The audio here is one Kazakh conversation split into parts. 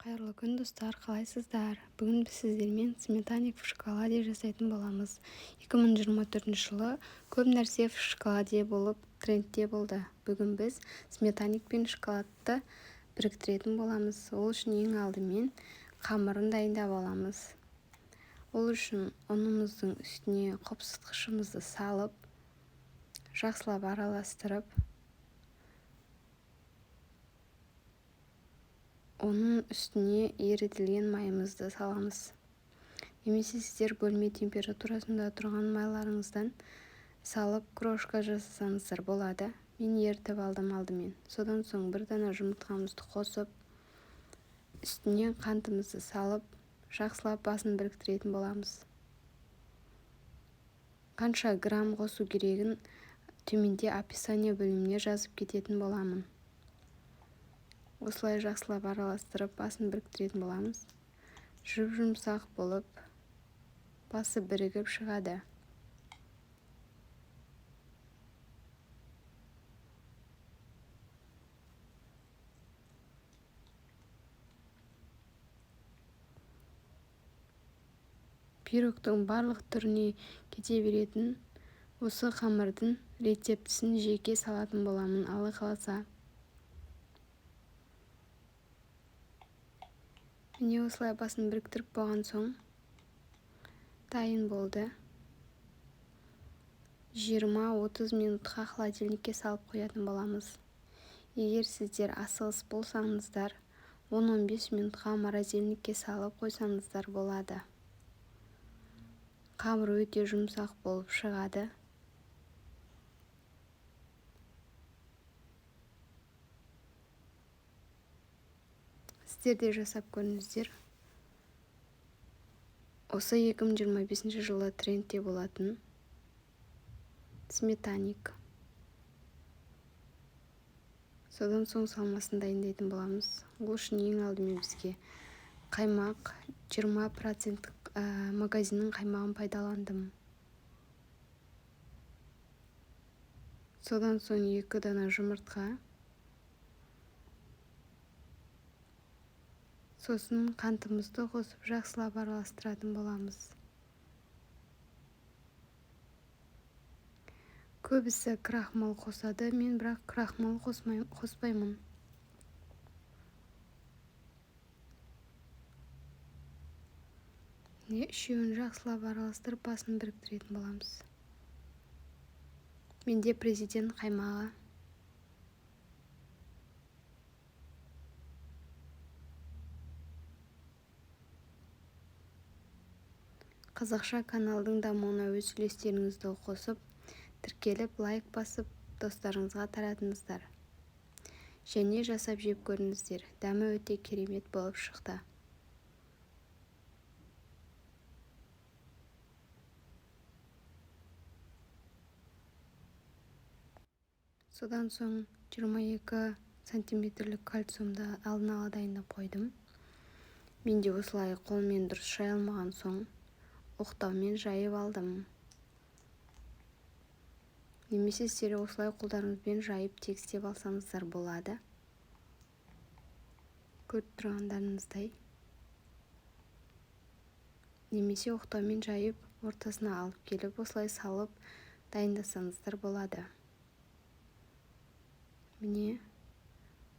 Қайырлы күн достар, қалайсыздар? Бүгін біз сіздермен сметаник в шоколаде жасайтын боламыз. 2024 жылы көп нәрсе в шоколаде болып трендте болды. Бүгін біз сметаник пен шоколадты біріктіретін боламыз. Ол үшін ең алдымен қамырын дайындап аламыз. Ол үшін ұнымыздың үстіне қопсытқышымызды салып, жақсылап араластырып, оның үстіне ерітілген майымызды саламыз. Немесе сіздер бөлме температурасында тұрған майларыңыздан салып крошка жасасаңыздар болады. Мен ерітіп алдым алдымен. Содан соң бір дана жұмыртқамызды қосып, үстіне қантымызды салып, жақсылап басын біріктіретін боламыз. Қанша грамм қосу керегін төменде описание бөліміне жазып кететін боламын. Осылай жақсылап араластырып, басын біріктіретін боламыз. Жұмсақ болып, басы бірігіп шығады. Пирогтың барлық түріне кете беретін осы қамырдың рецептісін жеке салатын боламын, Алла қаласа. Міне осылай басын біріктіріп болған соң дайын болды. 20-30 минутқа холодильникке салып қоятын боламыз. Егер сіздер асығыс болсаңыздар, 10-15 минутқа морозильникке салып қойсаңыздар болады. Қамыр өте жұмсақ болып шығады. Сіздер де жасап көріңіздер. Осы 2025 жылы трендте болатын сметаник. Содан соң салмасын дайындайтын боламыз. Ол үшін ең алдымен бізге қаймақ, 20% магазиннің қаймағын пайдаландым. Содан соң 2 дана жұмыртқа, сосын қантымызды қосып жақсылап араластыратын боламыз. Көбісі крахмал қосады, мен бірақ крахмал қоспаймын. Үшеуін жақсылап араластырып, басын біріктіретін боламыз. Менде президент қаймағы. Қазақша каналдың дамуына өз үлестеріңізді қосып, тіркеліп, лайк басып, достарыңызға таратыңыздар. Және жасап жеп көріңіздер. Дәмі өте керемет болып шықты. Содан соң 22 сантиметрлік кальциумды алдын ала дайындап қойдым. Менде осылай қолмен дұрыс жай алмаған соң, оқтаумен жайып алдым. Немесе сіздер осылай қолдарыңызбен жайып тегістеп алсаңыздар болады. Көріп тұрғандарыңыздай. Немесе оқтаумен жайып, ортасына алып келіп, осылай салып дайындасаңыздар болады. Міне,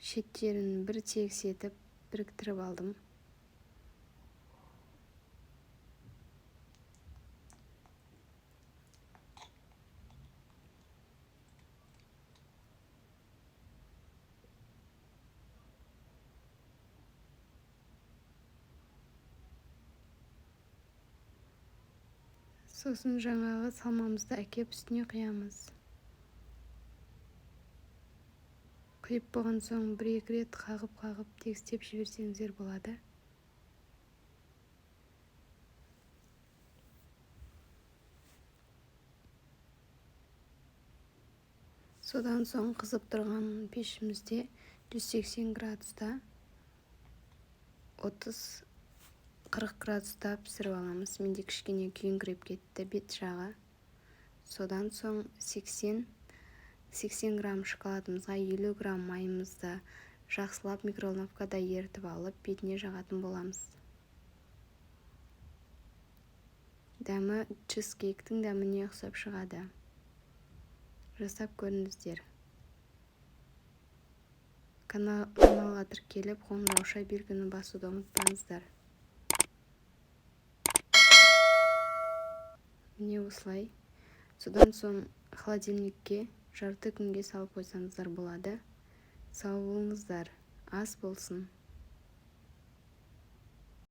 шеттерін бір тегіс етіп біріктіріп алдым. Сосын жаңағы салмамызды әкеп үстіне құямыз. Құйып болған соң 1-2 рет қағып тегістеп жіберсеңіздер болады. Содан соң қызып тұрған пешімізде 180 градуста 30-40 градуста пісіріп аламыз. Менде кішкене күйіңкіреп кетті бет жағы. Содан соң 80 грамм шоколадымызға 50 грамм майымызды жақсылап микроволновкада ерітіп алып бетіне жағатын боламыз. Дәмі чизкейктің дәміне ұқсап шығады. Жасап көріңіздер. Каналға тіркеліп, қоңырауша белгіні басуды ұмытпаңыздар. Міне осылай. Содан соң холодильникке жарты күнге салып қойсаңыздар болады. Сау болыңыздар, ас болсын.